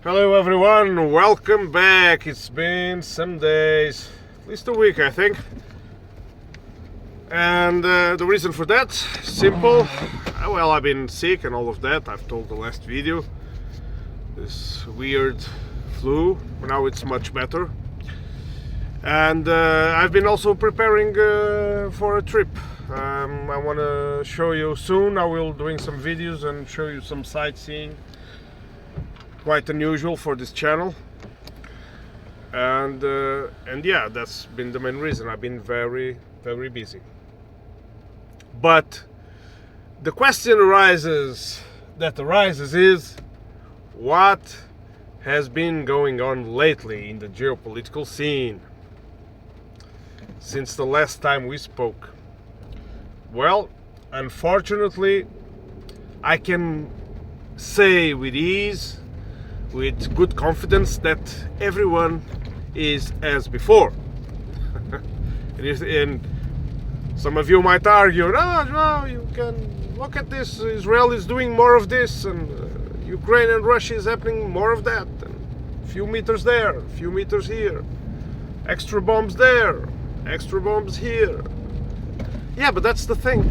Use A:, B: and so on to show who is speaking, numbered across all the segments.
A: Hello everyone, welcome back. It's been some days, at least a week I think. And the reason for that, simple. Well, I've been sick and all of that. I've told the last video. This weird flu, now it's much better. And I've been also preparing for a trip. I want to show you soon. I will doing some videos and show you some sightseeing. Quite unusual for this channel, and yeah, that's been the main reason. I've been very busy. But the question arises is, what has been going on lately in the geopolitical scene since the last time we spoke? Well, unfortunately, I can say with ease, with good confidence, that everyone is as before. And some of you might argue, no, you can look at this, Israel is doing more of this, and Ukraine and Russia is happening more of that, and a few meters there, a few meters here, extra bombs there, extra bombs here. Yeah, but that's the thing.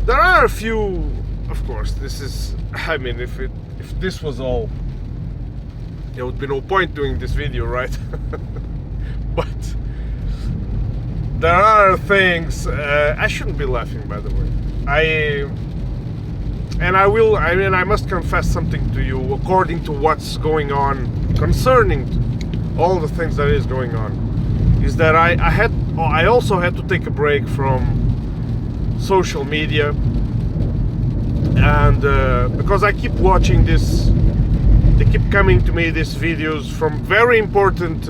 A: There are a few, of course, this is, I mean, if this was all, there would be no point doing this video, right? But there are things, I shouldn't be laughing, by the way. I must confess something to you according to what's going on concerning all the things that is going on, is that I also had to take a break from social media. And because I keep watching this, they keep coming to me, these videos from very important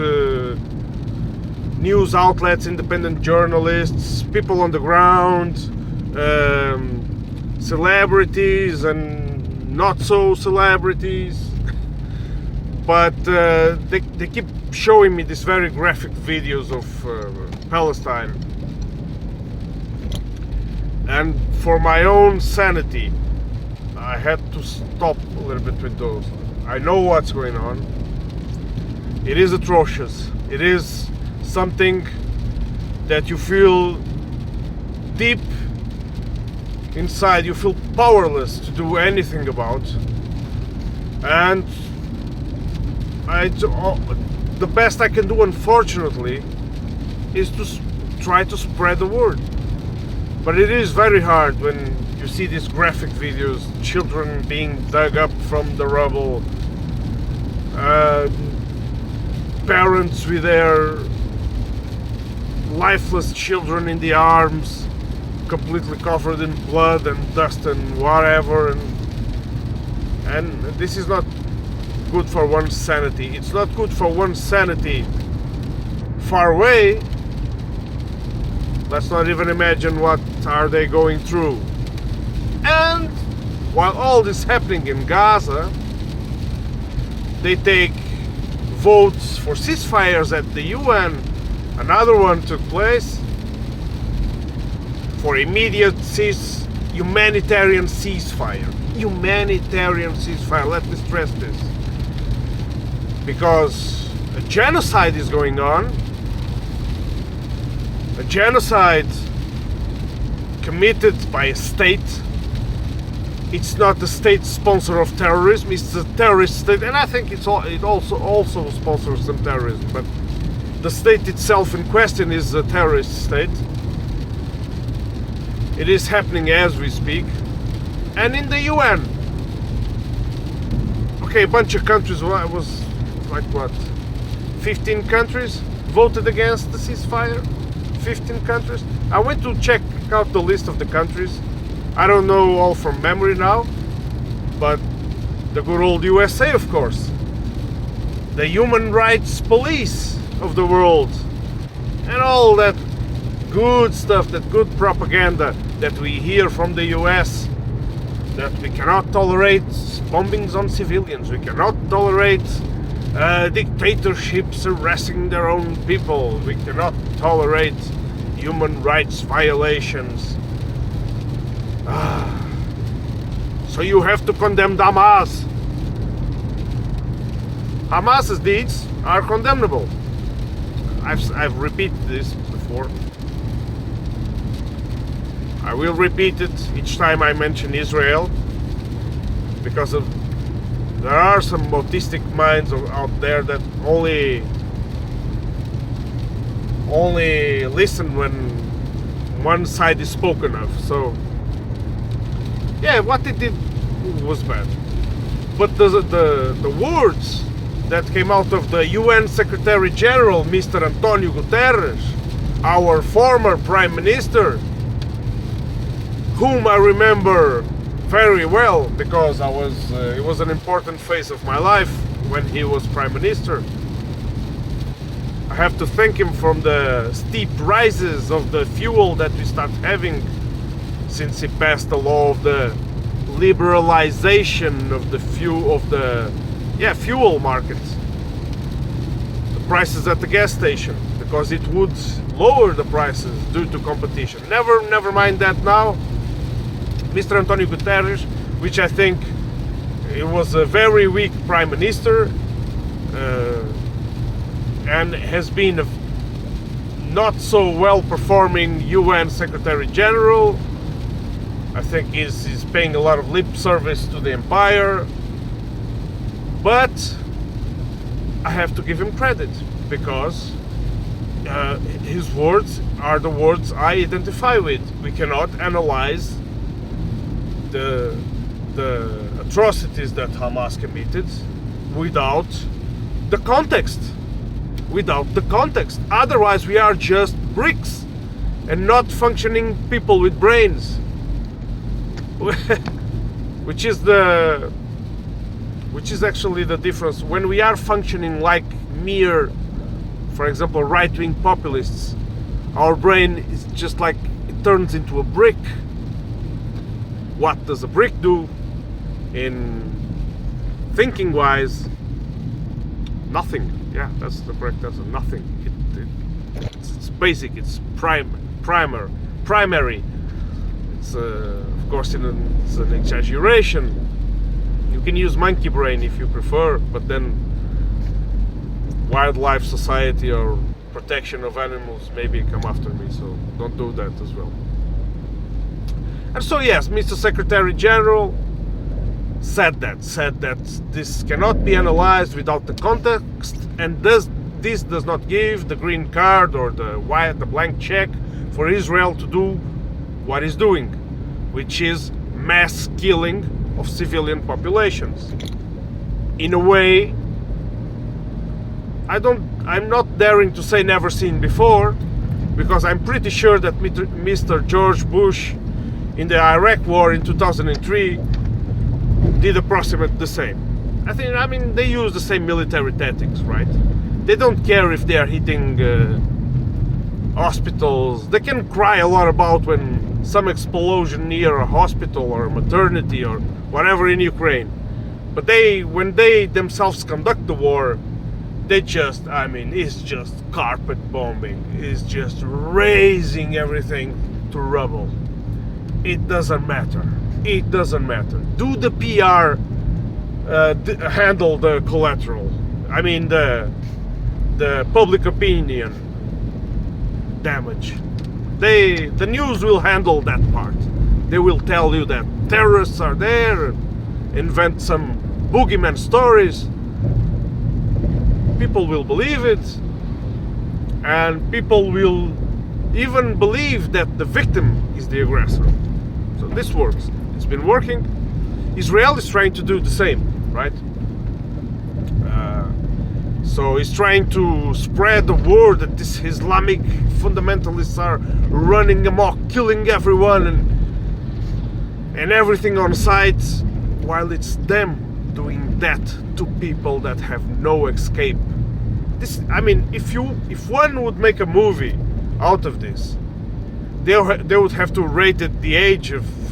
A: news outlets, independent journalists, people on the ground, celebrities and not so celebrities. But they keep showing me these very graphic videos of Palestine. And for my own sanity, I had to stop a little bit with those. I know what's going on. It is atrocious. It is something that you feel deep inside. You feel powerless to do anything about. And the best I can do, unfortunately, is to try to spread the word. But it is very hard when you see these graphic videos, children being dug up from the rubble, parents with their lifeless children in the arms, completely covered in blood and dust and whatever, and this is not good for one's sanity. It's not good for one's sanity far away. Let's not even imagine what are they going through. And while all this happening in Gaza, they take votes for ceasefires at the UN. Another one took place for immediate humanitarian ceasefire. Humanitarian ceasefire, let me stress this. Because a genocide is going on. A genocide committed by a state. It's not the state sponsor of terrorism, it's a terrorist state, and I think it also sponsors some terrorism, but the state itself in question is a terrorist state. It is happening as we speak. And in the UN, okay, a bunch of countries, was like what, 15 countries voted against the ceasefire? 15 countries. I went to check out the list of the countries. I don't know all from memory now, but the good old USA, of course, the human rights police of the world, and all that good stuff, that good propaganda that we hear from the US, that we cannot tolerate bombings on civilians, we cannot tolerate dictatorships arresting their own people, we cannot tolerate human rights violations. So you have to condemn Hamas. Hamas's deeds are condemnable. I've repeated this before. I will repeat it each time I mention Israel, because there are some autistic minds out there that only listen when one side is spoken of. So yeah, what they did was bad, but the words that came out of the UN Secretary General, Mr. Antonio Guterres, our former Prime Minister, whom I remember very well because it was an important phase of my life when he was Prime Minister. I have to thank him from the steep rises of the fuel that we start having since he passed the law of the liberalization of the fuel markets. The prices at the gas station, because it would lower the prices due to competition. Never mind that now. Mr. Antonio Guterres, which I think it was a very weak Prime Minister, and has been a not so well performing UN Secretary General. I think he's paying a lot of lip service to the empire, but I have to give him credit because his words are the words I identify with. We cannot analyze the atrocities that Hamas committed without the context. Otherwise we are just bricks and not functioning people with brains, which is actually the difference. When we are functioning like mere, for example, right-wing populists, our brain is just like, it turns into a brick. What does a brick do in thinking wise? Nothing. Yeah, that's the correct answer. Nothing. It's basic. It's primary. It's of course it's an exaggeration. You can use monkey brain if you prefer, but then wildlife society or protection of animals maybe come after me, so don't do that as well. And so yes, Mr. Secretary General said that this cannot be analyzed without the context, and this does not give the green card or the blank check for Israel to do what it's doing, which is mass killing of civilian populations. In a way, I'm not daring to say never seen before, because I'm pretty sure that Mr. George Bush in the Iraq War in 2003 did approximately the same. I mean, they use the same military tactics, right? They don't care if they are hitting hospitals. They can cry a lot about when some explosion near a hospital or a maternity or whatever in Ukraine. But when they themselves conduct the war, it's just carpet bombing. It's just razing everything to rubble. It doesn't matter. Do the PR handle the collateral? I mean the public opinion damage. The news will handle that part. They will tell you that terrorists are there, invent some boogeyman stories. People will believe it, and people will even believe that the victim is the aggressor. So this works. It's been working. Israel is trying to do the same, right? So he's trying to spread the word that these Islamic fundamentalists are running amok, killing everyone and everything on sight, while it's them doing that to people that have no escape. If one would make a movie out of this, they would have to rate it the age of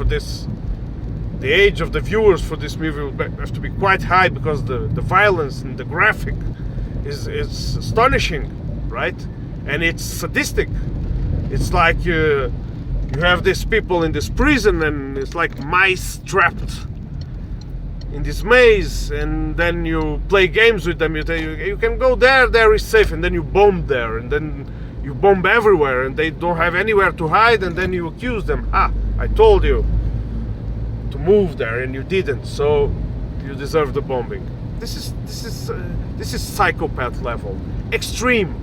A: the viewers for this movie would have to be quite high, because the violence and the graphic is astonishing, right? And it's sadistic. It's like you have these people in this prison, and it's like mice trapped in this maze, and then you play games with them. You can go there, there is safe, and then you bomb there, and then you bomb everywhere, and they don't have anywhere to hide, and then you accuse them. I told you to move there, and you didn't, so you deserve the bombing. This is psychopath level, extreme,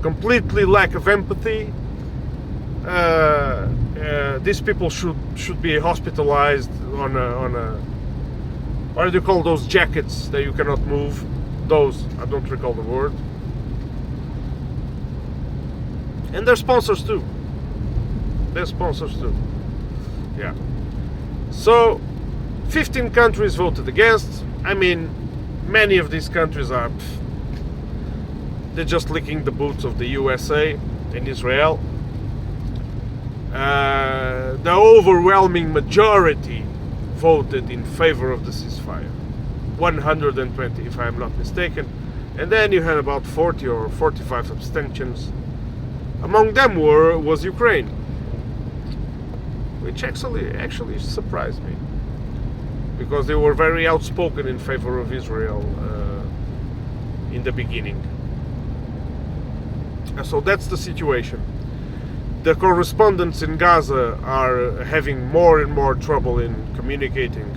A: completely lack of empathy. These people should be hospitalized on a what do you call those jackets that you cannot move? Those, I don't recall the word. And their sponsors too. Yeah. So 15 countries voted against. I mean, many of these countries are they're just licking the boots of the USA and Israel. The overwhelming majority voted in favor of the ceasefire, 120 if I'm not mistaken, and then you had about 40 or 45 abstentions. Among them was Ukraine, which actually surprised me, because they were very outspoken in favor of Israel in the beginning. So that's the situation. The correspondents in Gaza are having more and more trouble in communicating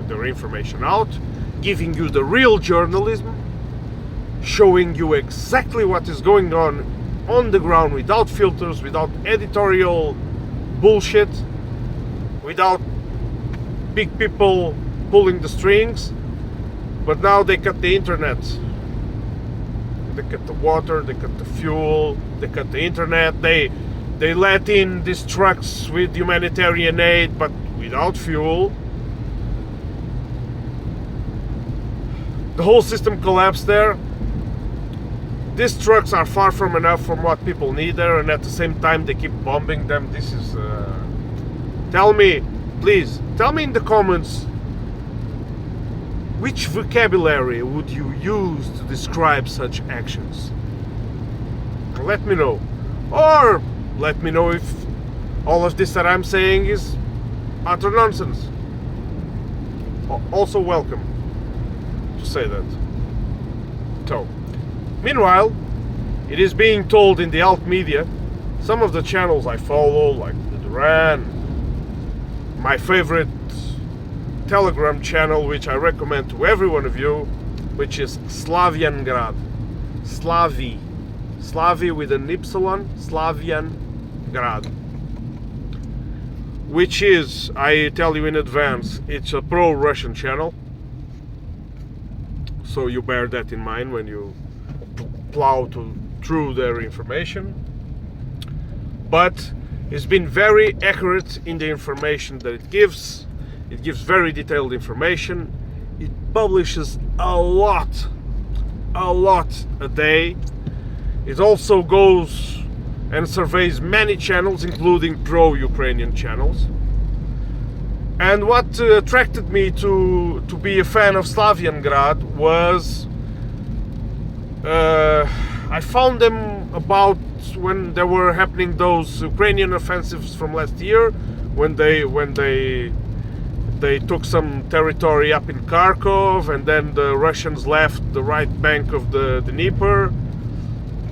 A: their information out, giving you the real journalism, showing you exactly what is going on the ground, without filters, without editorial bullshit, without big people pulling the strings. But now they cut the internet, they cut the water, they cut the fuel, they cut the internet, they let in these trucks with humanitarian aid, but without fuel. The whole system collapsed there. These trucks are far from enough from what people need there, and at the same time they keep bombing them. This is... Tell me, please, tell me in the comments, which vocabulary would you use to describe such actions? Let me know. Or let me know if all of this that I'm saying is utter nonsense. Also welcome to say that. So, meanwhile, it is being told in the alt media, some of the channels I follow, like the Duran, my favorite Telegram channel, which I recommend to every one of you, which is Slaviangrad. Slavi with an Y, Slaviangrad. Which is, I tell you in advance, it's a pro-Russian channel. So you bear that in mind when you plow through their information. But it's been very accurate in the information that it gives. It gives very detailed information. It publishes a lot a day. It also goes and surveys many channels, including pro-Ukrainian channels. And what attracted me to be a fan of Slaviangrad was I found them about when there were happening those Ukrainian offensives from last year, when they took some territory up in Kharkov, and then the Russians left the right bank of the Dnieper.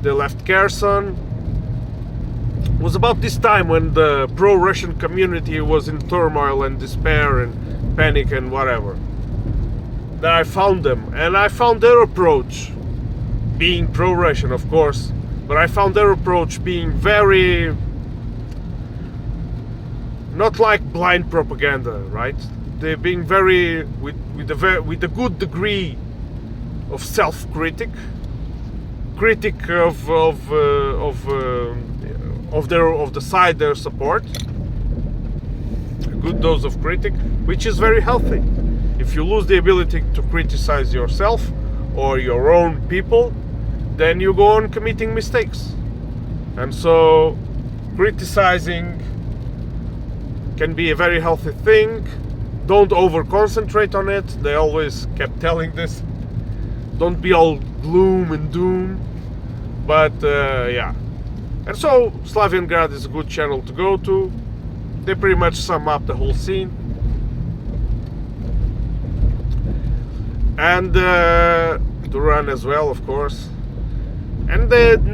A: They left Kherson. It was about this time when the pro-Russian community was in turmoil and despair and panic and whatever, that I found them. And I found their approach, being pro-Russian of course, but I found their approach being very, not like blind propaganda, right? They're being very, with a good degree of self-critic, critic of the side they support, a good dose of critic, which is very healthy. If you lose the ability to criticize yourself or your own people, then you go on committing mistakes. And so criticizing can be a very healthy thing. Don't over concentrate on it. They always kept telling this. Don't be all gloom and doom. But yeah. And so Slaviangrad is a good channel to go to. They pretty much sum up the whole scene. and to run as well, of course. And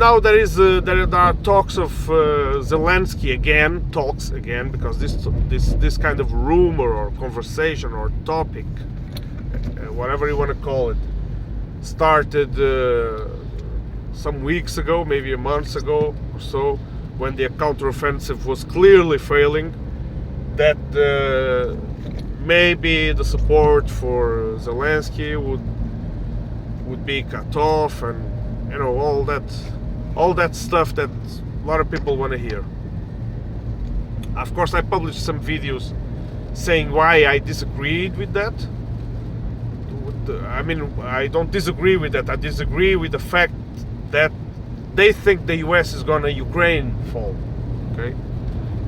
A: now there are talks of Zelensky again, because this kind of rumor or conversation or topic, whatever you want to call it, started some weeks ago, maybe a month ago or so, when the counteroffensive was clearly failing, that maybe the support for Zelensky would be cut off, and all that stuff that a lot of people want to hear. Of course, I published some videos saying why I disagreed with that. I mean, I don't disagree with that. I disagree with the fact that they think the US is gonna Ukraine fall. Okay,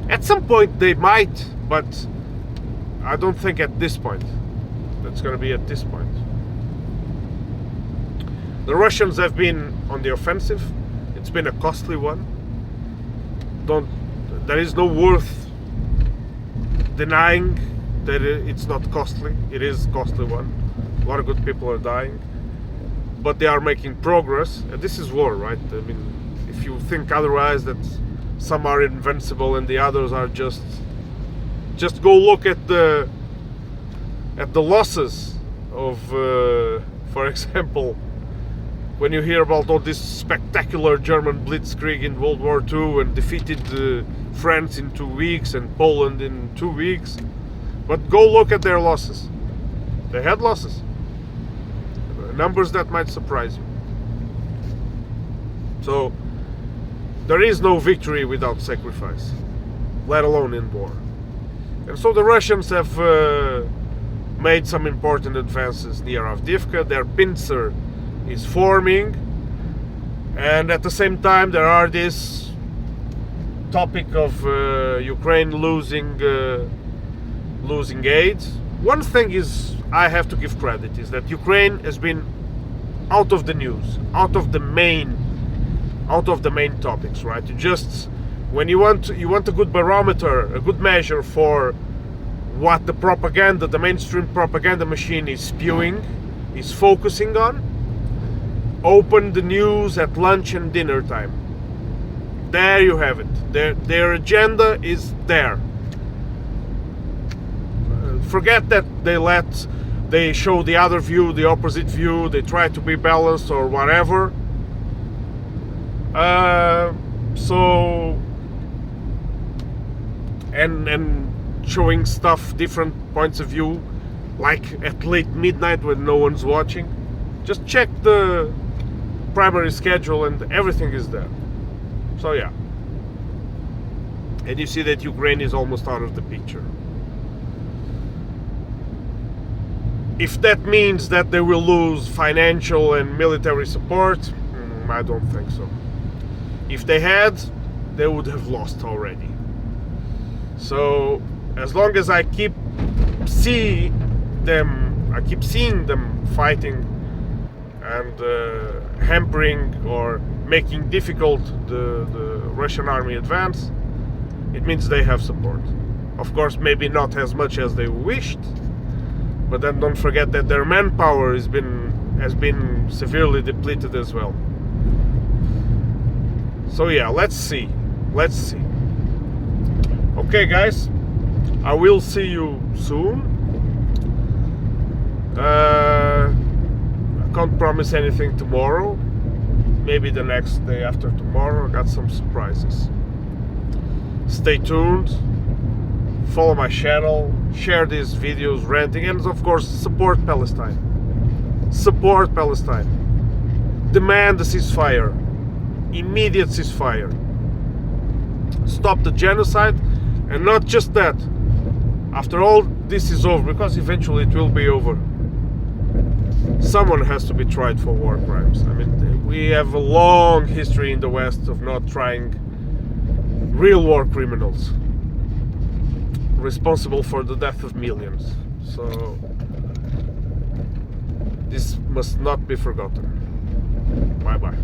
A: at some point they might, but I don't think at this point. That's gonna be at this point. The Russians have been on the offensive. It's been a costly one. There is no worth denying that it's not costly. It is a costly one. A lot of good people are dying, but they are making progress. And this is war, right? I mean, if you think otherwise, that some are invincible and the others are just go look at the losses of, for example, when you hear about all this spectacular German blitzkrieg in World War II and defeated France in 2 weeks and Poland in 2 weeks, but go look at their losses. They had losses. Numbers that might surprise you. So there is no victory without sacrifice, let alone in war. And so the Russians have made some important advances near Avdiivka. Their pincer is forming, and at the same time there are this topic of Ukraine losing aid. One thing is, I have to give credit, is that Ukraine has been out of the news, out of the main topics, right? When you want a good barometer, a good measure for what the mainstream propaganda machine is spewing, is focusing on, open the news at lunch and dinner time. There you have it. Their agenda is there. Forget that they show the other view, the opposite view, they try to be balanced or whatever. And showing stuff, different points of view, like at late midnight when no one's watching. Just check the primary schedule and everything is there. So yeah. And you see that Ukraine is almost out of the picture. If that means that they will lose financial and military support, I don't think so. If they had, they would have lost already. So as long as I keep seeing them fighting and hampering or making difficult the Russian army advance, it means they have support. Of course, maybe not as much as they wished, but then don't forget that their manpower has been severely depleted as well. So yeah, let's see. Okay, guys, I will see you soon. I can't promise anything tomorrow. Maybe the next day after tomorrow. I got some surprises. Stay tuned. Follow my channel. Share these videos, ranting, and of course support Palestine. Support Palestine. Demand a ceasefire. Immediate ceasefire. Stop the genocide, and not just that. After all this is over, because eventually it will be over, someone has to be tried for war crimes. I mean, we have a long history in the West of not trying real war criminals responsible for the death of millions. So this must not be forgotten. Bye bye.